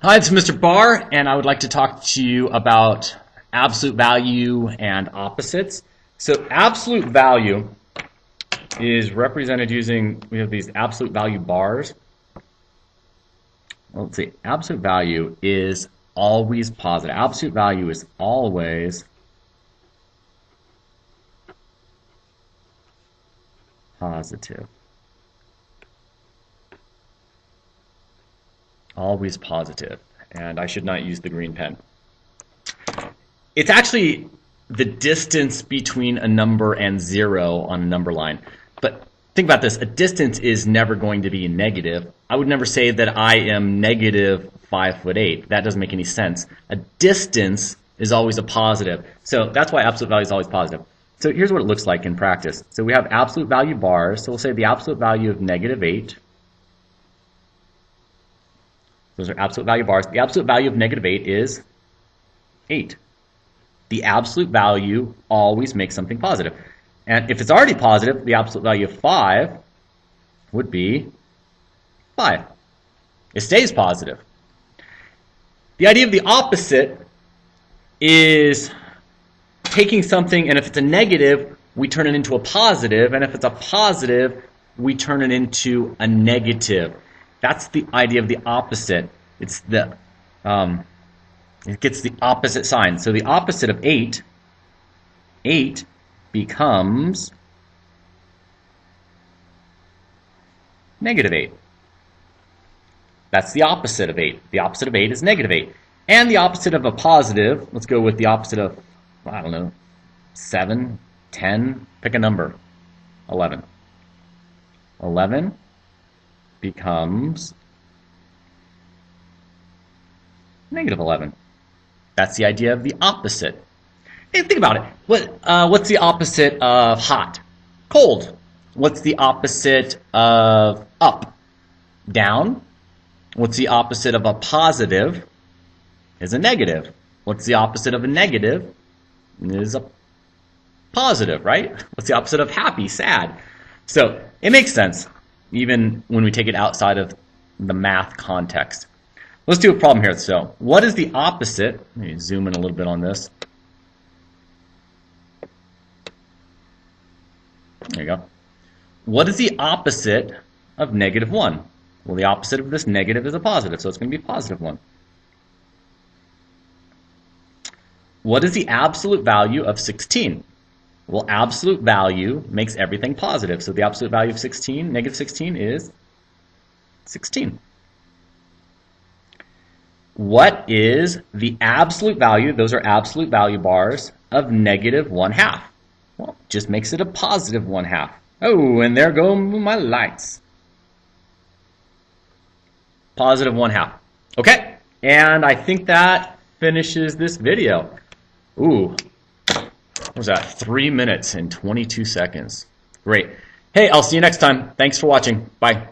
Hi, it's Mr. Barr, and I would like to talk to you about absolute value and opposites. So absolute value is represented using, we have these absolute value bars. Well, let's see, absolute value is always positive. Absolute value is always positive. Always positive. And I should not use the green pen. It's actually the distance between a number and 0 on a number line. But think about this. A distance is never going to be negative. I would never say that I am negative 5'8". That doesn't make any sense. A distance is always a positive. So that's why absolute value is always positive. So here's what it looks like in practice. So we have absolute value bars. So we'll say the absolute value of -8. Those are absolute value bars. The absolute value of -8 is 8. The absolute value always makes something positive. And if it's already positive, the absolute value of 5 would be 5. It stays positive. The idea of the opposite is taking something, and if it's a negative, we turn it into a positive, and if it's a positive, we turn it into a negative. That's the idea of the opposite. It's the it gets the opposite sign. So the opposite of 8 becomes -8. That's the opposite of 8. The opposite of 8 is -8. And the opposite of a positive, let's go with the opposite of, I don't know, 7, 10, pick a number, 11. 11 becomes -11. That's the idea of the opposite. Hey, think about it. What's the opposite of hot? Cold. What's the opposite of up? Down. What's the opposite of a positive? Is a negative. What's the opposite of a negative? Is a positive, right? What's the opposite of happy? Sad. So it makes sense, even when we take it outside of the math context. Let's do a problem here. So what is the opposite? Let me zoom in a little bit on this. There you go. What is the opposite of -1? Well, the opposite of this negative is a positive, so it's going to be +1. What is the absolute value of 16? Well, absolute value makes everything positive, so the absolute value of -16 is 16. What is the absolute value, those are absolute value bars, of -1/2? Well, just makes it a +1/2. Oh, and there go my lights. +1/2. Okay, and I think that finishes this video. Ooh, what was that? 3 minutes and 22 seconds. Great. Hey, I'll see you next time. Thanks for watching. Bye.